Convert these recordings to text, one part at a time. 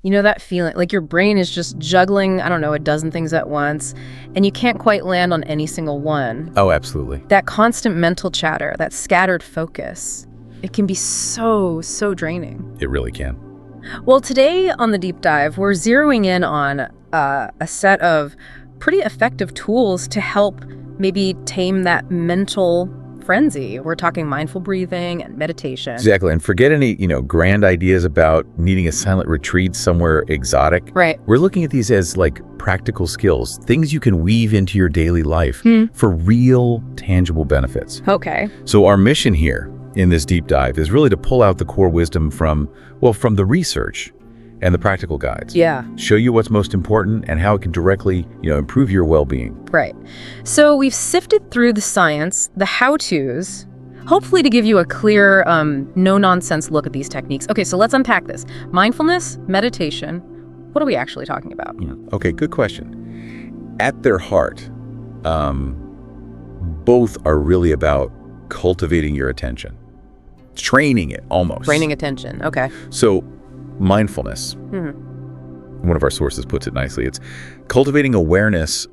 You know that feeling, like your brain is just juggling, I don't know, a dozen things at once, and you can't quite land on any single one. Oh, absolutely. That constant mental chatter, that scattered focus, it can be so draining. It really can. Well, today on the deep dive, we're zeroing in on a set of pretty effective tools to help maybe tame that mental frenzy. We're talking mindful breathing and meditation. Exactly. And forget any, grand ideas about needing a silent retreat somewhere exotic. Right. We're looking at these as like practical skills, things you can weave into your daily life for real, tangible benefits. Okay. So our mission here in this deep dive is really to pull out the core wisdom from the research and the practical guides. Yeah. Show you what's most important and how it can directly, improve your well-being. Right. So we've sifted through the science, the how-tos, hopefully to give you a clear, no-nonsense look at these techniques. Okay, so let's unpack this. Mindfulness, meditation, what are we actually talking about? Okay, good question. At their heart, both are really about cultivating your attention. Training it, almost. Training attention, okay. So, mindfulness, one of our sources puts it nicely, it's cultivating awareness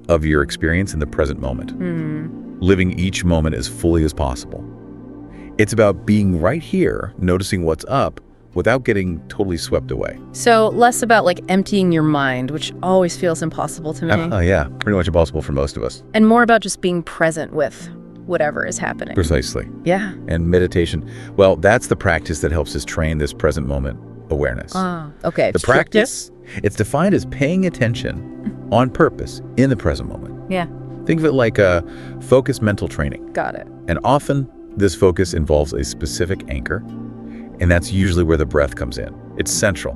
of your experience in the present moment, living each moment as fully as possible. It's about being right here, noticing what's up, without getting totally swept away. So less about like emptying your mind, which always feels impossible to me. Yeah, pretty much impossible for most of us. And more about just being present with whatever is happening. Precisely. Yeah. And meditation, well, that's the practice that helps us train this present moment awareness. Okay. The practice, it's defined as paying attention on purpose in the present moment. Yeah. Think of it like a focused mental training. Got it. And often this focus involves a specific anchor, and that's usually where the breath comes in. It's central.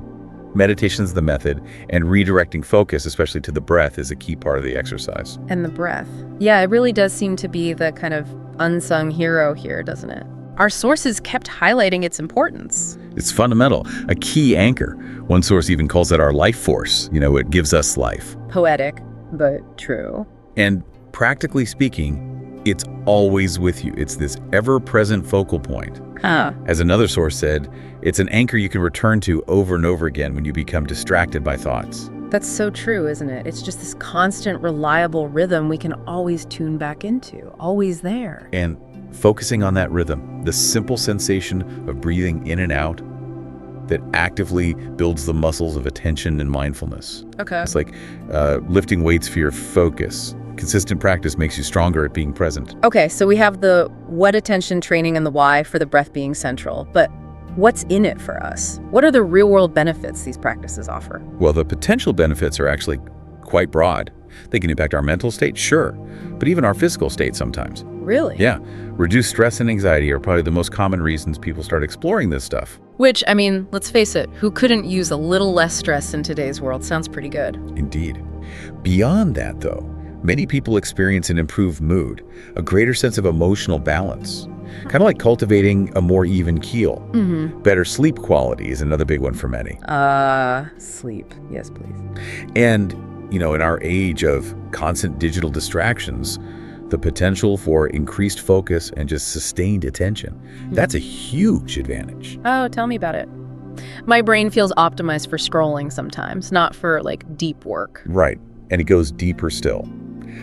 Meditation is the method, and redirecting focus, especially to the breath, is a key part of the exercise. And the breath. Yeah, it really does seem to be the kind of unsung hero here, doesn't it? Our sources kept highlighting its importance. It's fundamental, a key anchor. One source even calls it our life force. It gives us life. Poetic, but true. And practically speaking, it's always with you. It's this ever-present focal point. As another source said, it's an anchor you can return to over and over again when you become distracted by thoughts. That's so true, isn't it? It's just this constant, reliable rhythm we can always tune back into, always there. And focusing on that rhythm, the simple sensation of breathing in and out that actively builds the muscles of attention and mindfulness. Okay. It's like lifting weights for your focus. Consistent practice makes you stronger at being present. Okay, so we have the what attention training and the why for the breath being central, but what's in it for us? What are the real-world benefits these practices offer? Well, the potential benefits are actually quite broad. They can impact our mental state, sure, but even our physical state sometimes. Really? Yeah. Reduced stress and anxiety are probably the most common reasons people start exploring this stuff. Which, I mean, let's face it, who couldn't use a little less stress in today's world? Sounds pretty good. Indeed. Beyond that, though, many people experience an improved mood, a greater sense of emotional balance, kind of like cultivating a more even keel. Better sleep quality is another big one for many. Sleep. Yes, please. And, in our age of constant digital distractions, the potential for increased focus and just sustained attention, that's a huge advantage. Oh, tell me about it. My brain feels optimized for scrolling sometimes, not for, deep work. Right. And it goes deeper still.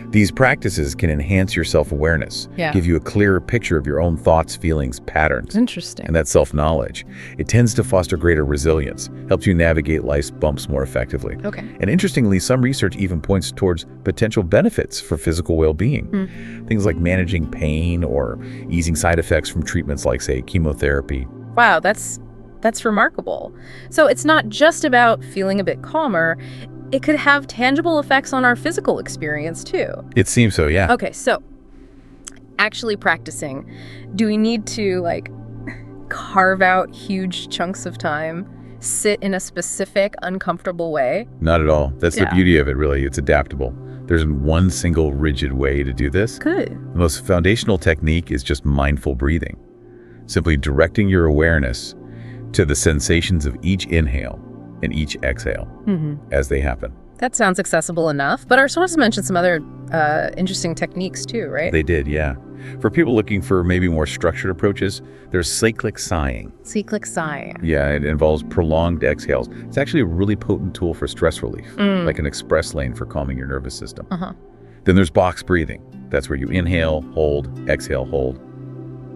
These practices can enhance your self-awareness, give you a clearer picture of your own thoughts, feelings, patterns. Interesting. And that self-knowledge. It tends to foster greater resilience, helps you navigate life's bumps more effectively. Okay. And interestingly, some research even points towards potential benefits for physical well-being. Things like managing pain or easing side effects from treatments like, say, chemotherapy. Wow, that's remarkable. So it's not just about feeling a bit calmer. It could have tangible effects on our physical experience, too. It seems so, yeah. Okay, so actually practicing, do we need to, carve out huge chunks of time, sit in a specific, uncomfortable way? Not at all. That's the beauty of it, really. It's adaptable. There isn't one single rigid way to do this. Good. The most foundational technique is just mindful breathing. Simply directing your awareness to the sensations of each inhale and each exhale as they happen. That sounds accessible enough. But our sources mentioned some other interesting techniques too, right? They did, yeah. For people looking for maybe more structured approaches, there's cyclic sighing. Cyclic sighing. Yeah, it involves prolonged exhales. It's actually a really potent tool for stress relief, like an express lane for calming your nervous system. Then there's box breathing. That's where you inhale, hold, exhale, hold,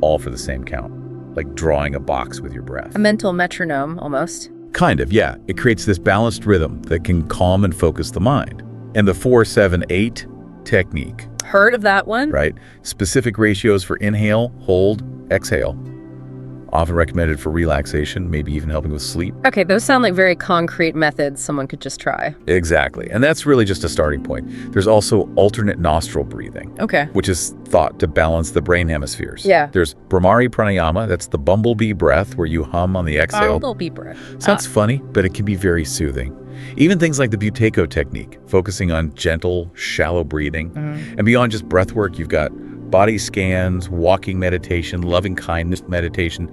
all for the same count, like drawing a box with your breath. A mental metronome, almost. Kind of, yeah. It creates this balanced rhythm that can calm and focus the mind. And the 4-7-8 technique. Heard of that one? Right? Specific ratios for inhale, hold, exhale. Often recommended for relaxation, maybe even helping with sleep. Okay, those sound like very concrete methods someone could just try. Exactly. And that's really just a starting point. There's also alternate nostril breathing. Okay. Which is thought to balance the brain hemispheres. Yeah. There's Brahmari pranayama. That's the bumblebee breath where you hum on the exhale. Bumblebee breath. Sounds funny, but it can be very soothing. Even things like the Buteyko technique, focusing on gentle, shallow breathing. And beyond just breath work, you've got body scans, walking meditation, loving kindness meditation,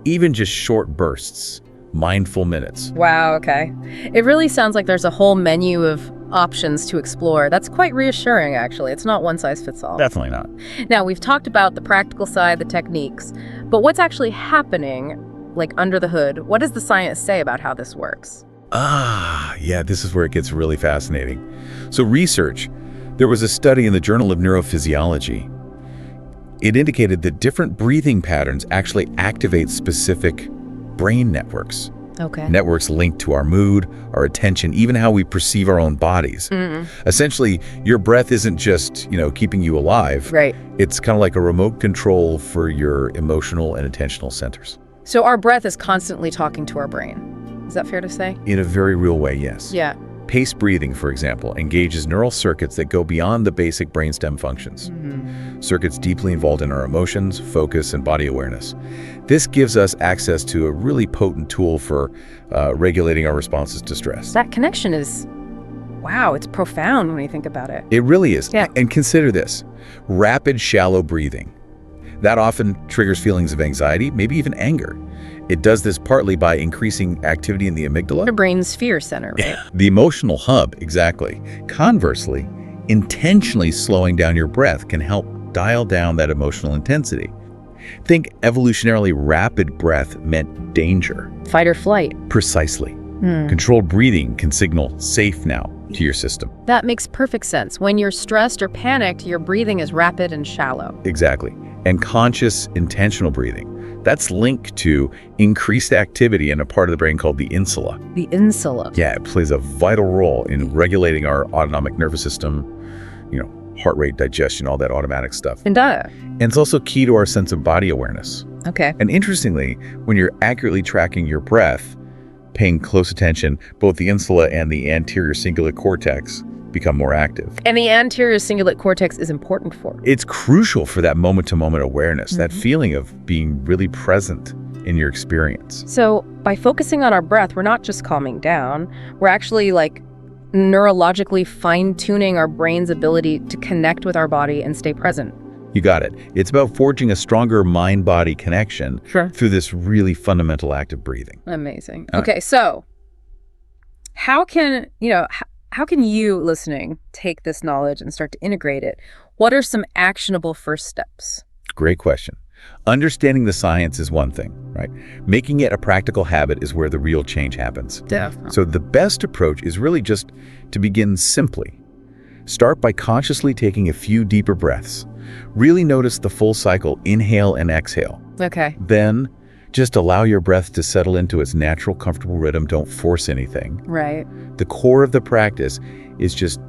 even just short bursts, mindful minutes. Wow, okay. It really sounds like there's a whole menu of options to explore. That's quite reassuring, actually. It's not one size fits all. Definitely not. Now, we've talked about the practical side, the techniques, but what's actually happening, like under the hood? What does the science say about how this works? Yeah, this is where it gets really fascinating. So there was a study in the Journal of Neurophysiology. It indicated that different breathing patterns actually activate specific brain networks. Okay. Networks linked to our mood, our attention, even how we perceive our own bodies. Essentially, your breath isn't just, keeping you alive. Right. It's kind of like a remote control for your emotional and attentional centers. So our breath is constantly talking to our brain. Is that fair to say? In a very real way, yes. Yeah. Pace breathing, for example, engages neural circuits that go beyond the basic brainstem functions. Circuits deeply involved in our emotions, focus, and body awareness. This gives us access to a really potent tool for regulating our responses to stress. That connection is, wow, it's profound when you think about it. It really is. Yeah. And consider this, rapid, shallow breathing. That often triggers feelings of anxiety, maybe even anger. It does this partly by increasing activity in the amygdala. The brain's fear center, right? The emotional hub, exactly. Conversely, intentionally slowing down your breath can help dial down that emotional intensity. Think evolutionarily rapid breath meant danger. Fight or flight. Precisely. Controlled breathing can signal safe now to your system. That makes perfect sense. When you're stressed or panicked, your breathing is rapid and shallow. Exactly. And conscious, intentional breathing. That's linked to increased activity in a part of the brain called the insula. The insula. Yeah, it plays a vital role in regulating our autonomic nervous system, heart rate, digestion, all that automatic stuff. And it's also key to our sense of body awareness. okay. And interestingly, when you're accurately tracking your breath, paying close attention, both the insula and the anterior cingulate cortex become more active. And the anterior cingulate cortex is important for it. It's crucial for that moment-to-moment awareness, that feeling of being really present in your experience. So by focusing on our breath, we're not just calming down, we're actually neurologically fine-tuning our brain's ability to connect with our body and stay present. You got it. It's about forging a stronger mind-body connection through this really fundamental act of breathing. Amazing. Okay, so how can you listening take this knowledge and start to integrate it? What are some actionable first steps? Great question. Understanding the science is one thing, right? Making it a practical habit is where the real change happens. Definitely. So the best approach is really just to begin simply. Start by consciously taking a few deeper breaths. Really notice the full cycle, inhale and exhale. Okay. Then just allow your breath to settle into its natural, comfortable rhythm. Don't force anything. Right. The core of the practice is just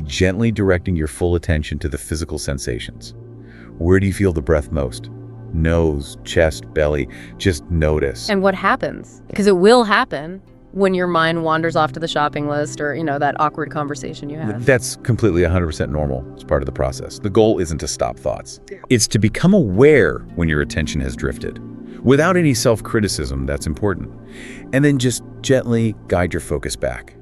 gently directing your full attention to the physical sensations. Where do you feel the breath most? Nose, chest, belly. Just notice. And what happens? Because it will happen when your mind wanders off to the shopping list or, that awkward conversation you have. That's completely 100% normal. It's part of the process. The goal isn't to stop thoughts. It's to become aware when your attention has drifted. Without any self-criticism, that's important. And then just gently guide your focus back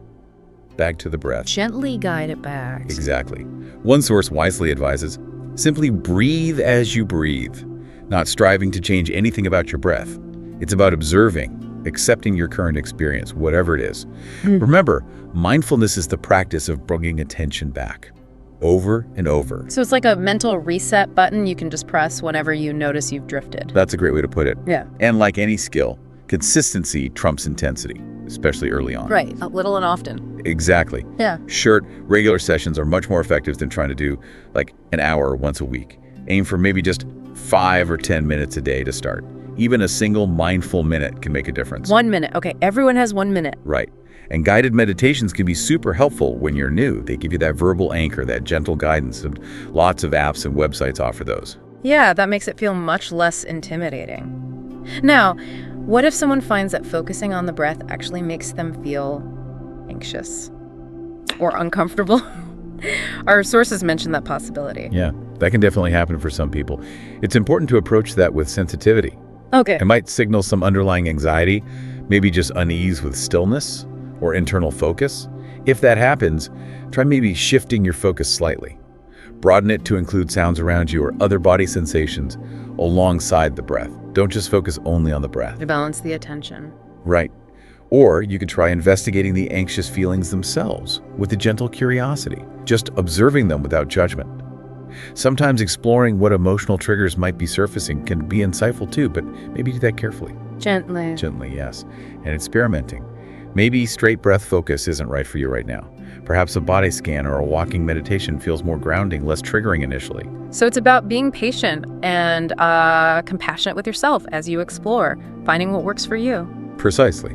to the breath. Gently guide it back. Exactly. One source wisely advises, simply breathe as you breathe, not striving to change anything about your breath. It's about observing, accepting your current experience, whatever it is. Remember, mindfulness is the practice of bringing attention back over and over. So it's like a mental reset button you can just press whenever you notice you've drifted. That's a great way to put it. Yeah. And like any skill, consistency trumps intensity, especially early on. Right. Little and often. Exactly. Yeah. Short, regular sessions are much more effective than trying to do like an hour once a week. Aim for maybe just 5 or 10 minutes a day to start. Even a single mindful minute can make a difference. 1 minute. Okay, everyone has 1 minute. Right. And guided meditations can be super helpful when you're new. They give you that verbal anchor, that gentle guidance, and lots of apps and websites offer those. Yeah, that makes it feel much less intimidating. Now, what if someone finds that focusing on the breath actually makes them feel anxious or uncomfortable? Our sources mention that possibility. Yeah, that can definitely happen for some people. It's important to approach that with sensitivity. Okay. It might signal some underlying anxiety, maybe just unease with stillness or internal focus. If that happens, try maybe shifting your focus slightly. Broaden it to include sounds around you or other body sensations alongside the breath. Don't just focus only on the breath. To balance the attention. Right. Or you could try investigating the anxious feelings themselves with a gentle curiosity, just observing them without judgment. Sometimes exploring what emotional triggers might be surfacing can be insightful too, but maybe do that carefully. Gently. Gently, yes. And experimenting. Maybe straight breath focus isn't right for you right now. Perhaps a body scan or a walking meditation feels more grounding, less triggering initially. So it's about being patient and compassionate with yourself as you explore, finding what works for you. Precisely.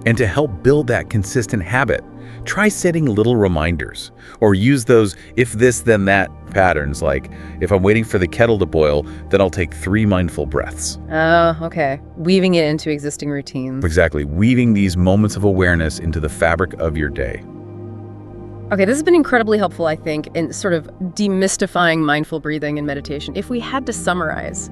And to help build that consistent habit, try setting little reminders or use those if this then that patterns, like if I'm waiting for the kettle to boil, then I'll take 3 mindful breaths. Oh, okay. Weaving it into existing routines. Exactly. Weaving these moments of awareness into the fabric of your day. Okay, this has been incredibly helpful, I think, in sort of demystifying mindful breathing and meditation. If we had to summarize,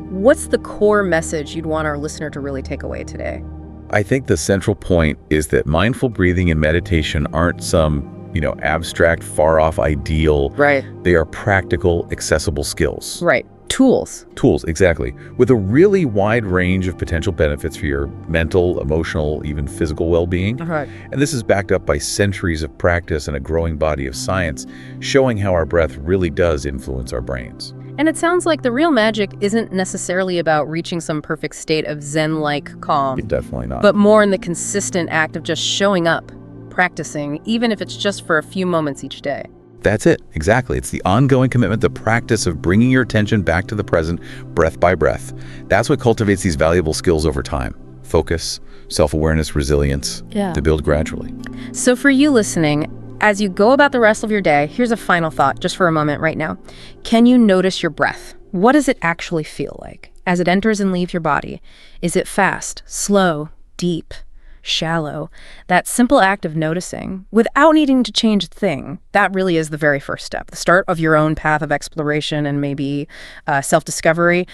what's the core message you'd want our listener to really take away today? I think the central point is that mindful breathing and meditation aren't some, abstract, far-off ideal. Right. They are practical, accessible skills. Right. Tools. Tools, exactly. With a really wide range of potential benefits for your mental, emotional, even physical well-being. Right. And this is backed up by centuries of practice and a growing body of science showing how our breath really does influence our brains. And it sounds like the real magic isn't necessarily about reaching some perfect state of Zen-like calm. Definitely not. But more in the consistent act of just showing up, practicing, even if it's just for a few moments each day. That's it. Exactly. It's the ongoing commitment, the practice of bringing your attention back to the present, breath by breath. That's what cultivates these valuable skills over time. Focus, self-awareness, resilience, to build gradually. So for you listening, as you go about the rest of your day, here's a final thought just for a moment right now. Can you notice your breath? What does it actually feel like as it enters and leaves your body? Is it fast, slow, deep, shallow? That simple act of noticing without needing to change a thing, that really is the very first step, the start of your own path of exploration and maybe self-discovery.